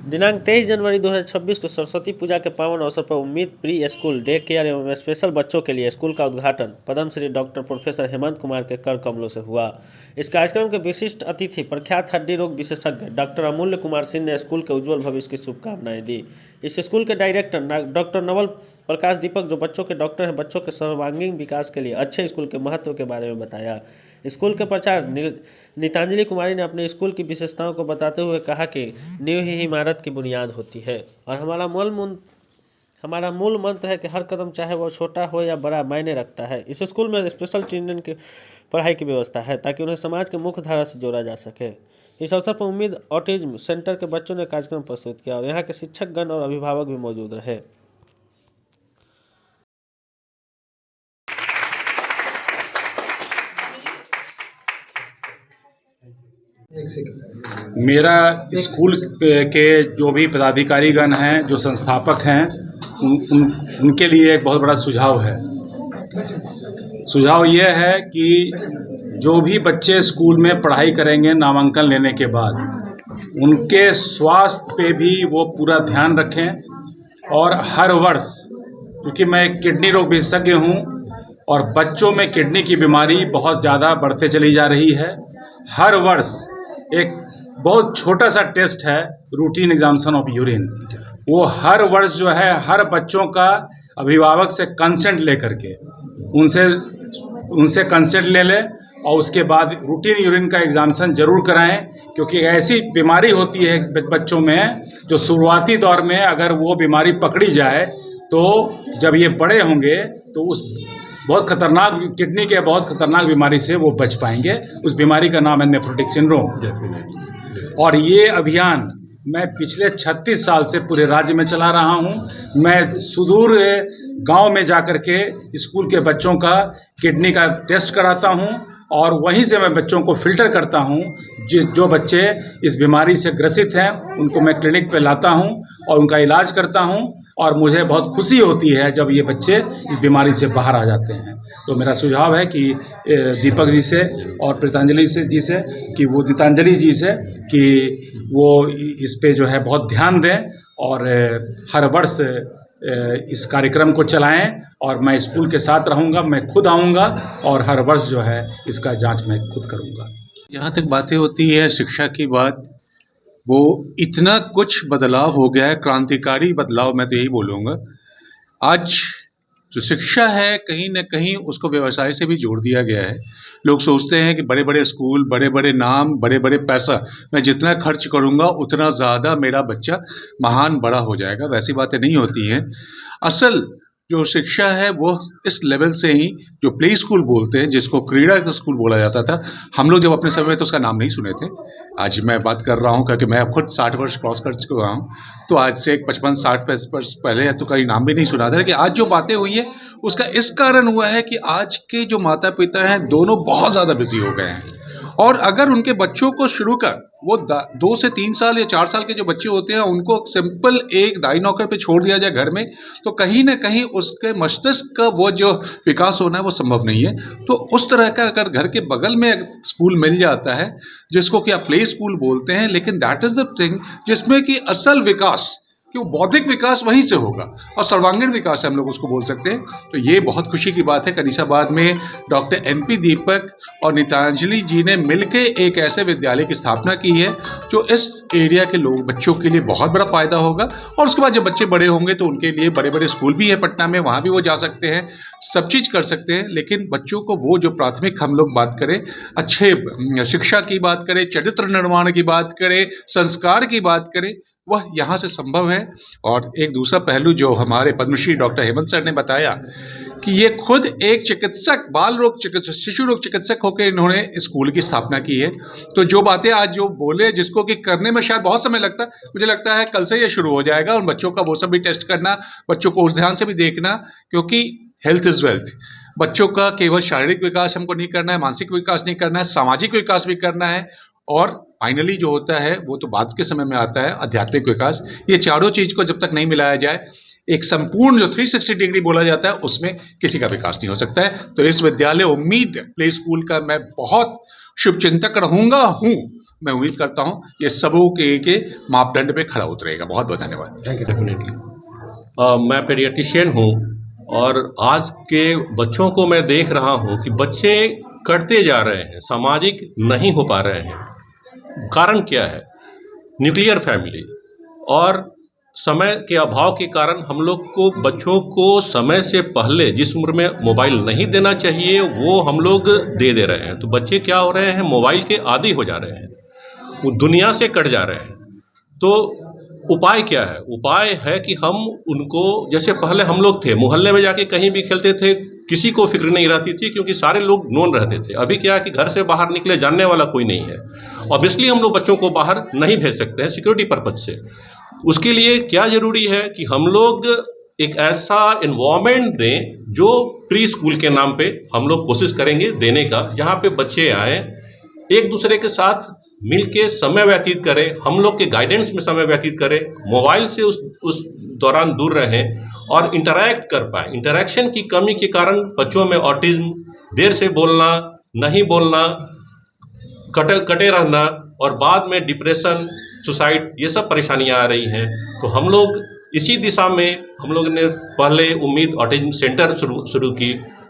दिनांक 23 जनवरी 2026 को सरस्वती पूजा के पावन अवसर पर उम्मीद प्री स्कूल डे केयर एवं स्पेशल बच्चों के लिए स्कूल का उद्घाटन पद्मश्री डॉक्टर प्रोफेसर हेमंत कुमार के कर कमलों से हुआ। इस कार्यक्रम के विशिष्ट अतिथि प्रख्यात हड्डी रोग विशेषज्ञ डॉक्टर अमूल्य कुमार सिंह ने स्कूल के उज्जवल भविष्य की शुभकामनाएं दी। इस स्कूल के डायरेक्टर डॉक्टर नवल प्रकाश दीपक, जो बच्चों के डॉक्टर हैं, बच्चों के सर्वांगीण विकास के लिए अच्छे स्कूल के महत्व के बारे में बताया। स्कूल के प्राचार्य नीतांजलि कुमारी ने अपने स्कूल की विशेषताओं को बताते हुए कहा कि नींव ही इमारत की बुनियाद होती है और हमारा मूल मंत्र है कि हर कदम, चाहे वो छोटा हो या बड़ा, मायने रखता है। इस स्कूल में स्पेशल चिल्ड्रन की पढ़ाई की व्यवस्था है ताकि उन्हें समाज के मुख्य धारा से जोड़ा जा सके। इस अवसर पर उम्मीद ऑटिज्म सेंटर के बच्चों ने कार्यक्रम प्रस्तुत किया और यहाँ के शिक्षकगण और अभिभावक भी मौजूद रहे। मेरा स्कूल के जो भी पदाधिकारीगण हैं, जो संस्थापक हैं, उनके लिए एक बहुत बड़ा सुझाव है। सुझाव ये है कि जो भी बच्चे स्कूल में पढ़ाई करेंगे नामांकन लेने के बाद, उनके स्वास्थ्य पे भी वो पूरा ध्यान रखें और हर वर्ष, क्योंकि मैं एक किडनी रोग विशेषज्ञ हूँ और बच्चों में किडनी की बीमारी बहुत ज़्यादा बढ़ते चली जा रही है, हर वर्ष एक बहुत छोटा सा टेस्ट है रूटीन एग्जामिनेशन ऑफ यूरिन, वो हर वर्ष जो है हर बच्चों का अभिभावक से कंसेंट ले करके उनसे कंसेंट ले लें और उसके बाद रूटीन यूरिन का एग्जामिनेशन जरूर कराएं, क्योंकि ऐसी बीमारी होती है बच्चों में जो शुरुआती दौर में अगर वो बीमारी पकड़ी जाए तो जब ये बड़े होंगे तो उस बहुत खतरनाक किडनी के बहुत खतरनाक बीमारी से वो बच पाएंगे। उस बीमारी का नाम है नेफ्रोटिक सिंड्रोम। और ये अभियान मैं पिछले 36 साल से पूरे राज्य में चला रहा हूँ। मैं सुदूर गांव में जाकर के स्कूल के बच्चों का किडनी का टेस्ट कराता हूँ और वहीं से मैं बच्चों को फिल्टर करता हूँ। जो बच्चे इस बीमारी से ग्रसित हैं उनको मैं क्लिनिक पे लाता हूँ और उनका इलाज करता हूँ और मुझे बहुत खुशी होती है जब ये बच्चे इस बीमारी से बाहर आ जाते हैं। तो मेरा सुझाव है कि दीपक जी से और नीतांजलि जी से कि वो इस पे जो है बहुत ध्यान दें और हर वर्ष इस कार्यक्रम को चलाएं और मैं स्कूल के साथ रहूंगा। मैं खुद आऊंगा और हर वर्ष जो है इसका जांच मैं खुद करूंगा। जहाँ तक बातें होती है शिक्षा की बात, वो इतना कुछ बदलाव हो गया है, क्रांतिकारी बदलाव, मैं तो यही बोलूँगा। आज जो शिक्षा है कहीं ना कहीं उसको व्यवसाय से भी जोड़ दिया गया है। लोग सोचते हैं कि बड़े बड़े स्कूल, बड़े बड़े नाम, बड़े बड़े पैसा, मैं जितना खर्च करूँगा उतना ज़्यादा मेरा बच्चा महान बड़ा हो जाएगा। वैसी बातें नहीं होती हैं। असल जो शिक्षा है वो इस लेवल से ही, जो प्ले स्कूल बोलते हैं, जिसको क्रीड़ा का स्कूल बोला जाता था, हम लोग जब अपने समय में तो उसका नाम नहीं सुने थे। आज मैं बात कर रहा हूँ क्योंकि मैं खुद 60 वर्ष क्रॉस कर चुका हूँ, तो आज से 55-60 वर्ष पहले तो कहीं नाम भी नहीं सुना था। लेकिन आज जो बातें हुई है उसका इस कारण हुआ है कि आज के जो माता पिता हैं दोनों बहुत ज़्यादा बिजी हो गए हैं और अगर उनके बच्चों को शुरू कर वो 2 से 3 साल या 4 साल के जो बच्चे होते हैं उनको सिंपल एक दाई नौकर पे छोड़ दिया जाए घर में, तो कहीं ना कहीं उसके मस्तिष्क का वो जो विकास होना है वो संभव नहीं है। तो उस तरह का अगर घर के बगल में स्कूल मिल जाता है जिसको कि आप प्ले स्कूल बोलते हैं, लेकिन दैट इज द थिंग जिसमें कि असल विकास, कि वो बौद्धिक विकास वहीं से होगा और सर्वांगीण विकास हम लोग उसको बोल सकते हैं। तो ये बहुत खुशी की बात है। कनीसाबाद में डॉक्टर एनपी दीपक और नीतांजलि जी ने मिलकर एक ऐसे विद्यालय की स्थापना की है जो इस एरिया के लोग बच्चों के लिए बहुत बड़ा फायदा होगा। और उसके बाद जब बच्चे बड़े होंगे तो उनके लिए बड़े बड़े स्कूल भी है पटना में, वहाँ भी वो जा सकते हैं, सब चीज़ कर सकते हैं। लेकिन बच्चों को वो जो प्राथमिक हम लोग बात करें, अच्छे शिक्षा की बात करें, चरित्र निर्माण की बात करें, संस्कार की बात करें, वह यहाँ से संभव है। और एक दूसरा पहलू जो हमारे पद्मश्री डॉक्टर हेमंत सर ने बताया कि ये खुद एक चिकित्सक, बाल रोग चिकित्सक, शिशु रोग चिकित्सक होकर इन्होंने स्कूल की स्थापना की है। तो जो बातें आज जो बोले, जिसको कि करने में शायद बहुत समय लगता है, मुझे लगता है कल से ये शुरू हो जाएगा। और बच्चों का वो सब भी टेस्ट करना, बच्चों को उस ध्यान से भी देखना, क्योंकि हेल्थ इज़ वेल्थ। बच्चों का केवल शारीरिक विकास हमको नहीं करना है, मानसिक विकास नहीं करना है, सामाजिक विकास भी करना है और फाइनली जो होता है वो तो बाद के समय में आता है, आध्यात्मिक विकास। ये चारों चीज़ को जब तक नहीं मिलाया जाए, एक संपूर्ण जो 360 डिग्री बोला जाता है उसमें किसी का विकास नहीं हो सकता है। तो इस विद्यालय उम्मीद प्ले स्कूल का मैं बहुत शुभचिंतक रहूंगा हूँ। मैं उम्मीद करता हूँ ये सबों के मापदंड पे खड़ा उतरेगा। बहुत बहुत धन्यवाद। Thank you. डेफिनेटली मैं पेडियाट्रिशियन हूँ और आज के बच्चों को मैं देख रहा हूँ कि बच्चे कटते जा रहे हैं, सामाजिक नहीं हो पा रहे हैं। कारण क्या है? न्यूक्लियर फैमिली और समय के अभाव के कारण हम लोग को बच्चों को समय से पहले जिस उम्र में मोबाइल नहीं देना चाहिए वो हम लोग दे रहे हैं। तो बच्चे क्या हो रहे हैं? मोबाइल के आदी हो जा रहे हैं, वो दुनिया से कट जा रहे हैं। तो उपाय क्या है? उपाय है कि हम उनको, जैसे पहले हम लोग थे मोहल्ले में जाके कहीं भी खेलते थे, किसी को फिक्र नहीं रहती थी क्योंकि सारे लोग नोन रहते थे। अभी क्या है कि घर से बाहर निकले जानने वाला कोई नहीं है। ऑब्वियसली हम लोग बच्चों को बाहर नहीं भेज सकते हैं सिक्योरिटी पर्पज से। उसके लिए क्या ज़रूरी है कि हम लोग एक ऐसा इन्वायरमेंट दें जो प्री स्कूल के नाम पे हम लोग कोशिश करेंगे देने का, जहाँ पे बच्चे आएँ, एक दूसरे के साथ मिल के समय व्यतीत करें, हम लोग के गाइडेंस में समय व्यतीत करें, मोबाइल से उस दौरान दूर रहें और इंटरैक्ट कर पाएँ। इंटरेक्शन की कमी के कारण बच्चों में ऑटिज्म, देर से बोलना, नहीं बोलना, कटे रहना और बाद में डिप्रेशन, सुसाइड, ये सब परेशानियां आ रही हैं। तो हम लोग इसी दिशा में हम लोग ने पहले उम्मीद ऑटिज्म सेंटर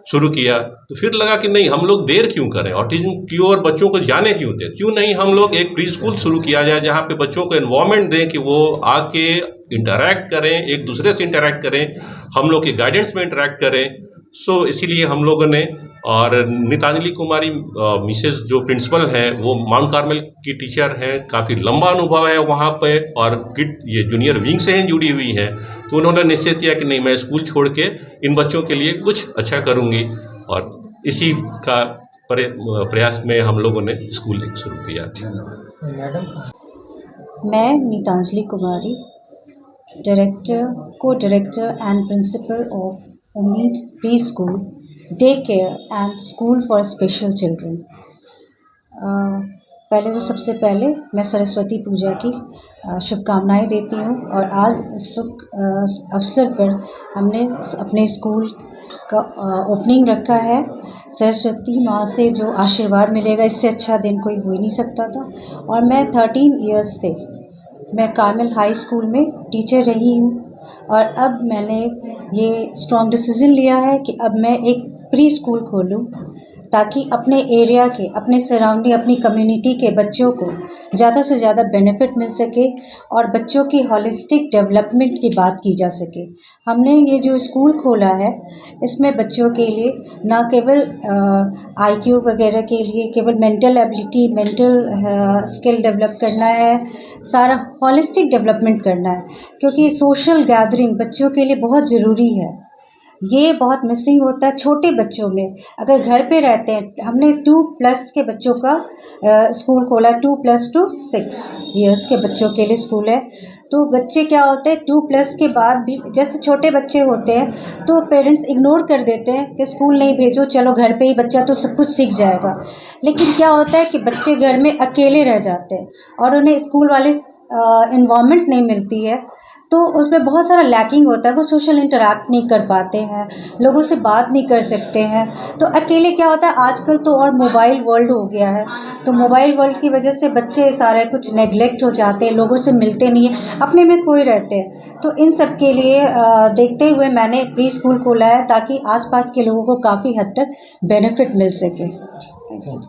शुरू किया। तो फिर लगा कि नहीं, हम लोग देर क्यों करें, ऑटिज्म की ओर बच्चों को जाने क्यों दें, क्यों नहीं हम लोग एक प्री स्कूल शुरू किया जाए जहाँ पे बच्चों को एनवायरनमेंट दें कि वो आके इंटरैक्ट करें, एक दूसरे से इंटरैक्ट करें, हम लोग के गाइडेंस में इंटरैक्ट करें। सो इसीलिए हम लोगों ने, और नीतांजलि कुमारी मिसेस जो प्रिंसिपल हैं वो माउंट कार्मेल की टीचर हैं, काफ़ी लंबा अनुभव है वहाँ पे और किड ये जूनियर विंग से हैं जुड़ी हुई हैं। तो उन्होंने निश्चय किया कि नहीं, मैं स्कूल छोड़ के इन बच्चों के लिए कुछ अच्छा करूँगी और इसी का प्रयास में हम लोगों ने स्कूल शुरू किया। मैं नीतांजलि कुमारी, को डायरेक्टर एंड प्रिंसिपल ऑफ उम्मीद pre school, day care and school for special children. पहले तो सबसे पहले मैं सरस्वती पूजा की शुभकामनाएं देती हूँ और आज इस अवसर पर हमने अपने स्कूल का ओपनिंग रखा है। सरस्वती माँ से जो आशीर्वाद मिलेगा, इससे अच्छा दिन कोई हो ही नहीं सकता था। और मैं 13 इयर्स से मैं कार्मेल हाई स्कूल में टीचर रही हूँ और अब मैंने ये स्ट्रॉन्ग डिसीज़न लिया है कि अब मैं एक प्री स्कूल खोलूँ ताकि अपने एरिया के, अपने सराउंडिंग, अपनी कम्युनिटी के बच्चों को ज़्यादा से ज़्यादा बेनिफिट मिल सके और बच्चों की हॉलिस्टिक डेवलपमेंट की बात की जा सके। हमने ये जो स्कूल खोला है इसमें बच्चों के लिए ना केवल IQ वगैरह के लिए केवल mental ability, mental skill develop करना है, सारा हॉलिस्टिक डेवलपमेंट करना है, क्योंकि सोशल गैदरिंग बच्चों के लिए बहुत ज़रूरी है। ये बहुत मिसिंग होता है छोटे बच्चों में। अगर घर पे रहते हैं, हमने 2+ के बच्चों का स्कूल खोला, 2+ to 6 इयर्स के बच्चों के लिए स्कूल है। तो बच्चे क्या होते हैं, 2+ के बाद भी जैसे छोटे बच्चे होते हैं तो पेरेंट्स इग्नोर कर देते हैं कि स्कूल नहीं भेजो, चलो घर पे ही बच्चा तो सब कुछ सीख जाएगा। लेकिन क्या होता है कि बच्चे घर में अकेले रह जाते हैं और उन्हें स्कूल वाले इन्वायरमेंट नहीं मिलती है, तो उसमें बहुत सारा लैकिंग होता है। वो सोशल इंटरैक्ट नहीं कर पाते हैं, लोगों से बात नहीं कर सकते हैं। तो अकेले क्या होता है, आजकल तो और मोबाइल वर्ल्ड हो गया है, तो मोबाइल वर्ल्ड की वजह से बच्चे सारे कुछ नेगलेक्ट हो जाते हैं, लोगों से मिलते नहीं हैं, अपने में खोए रहते हैं। तो इन सब के लिए देखते हुए मैंने प्री स्कूल खोला है ताकि आसपास के लोगों को काफ़ी हद तक बेनिफिट मिल सके। Thank you.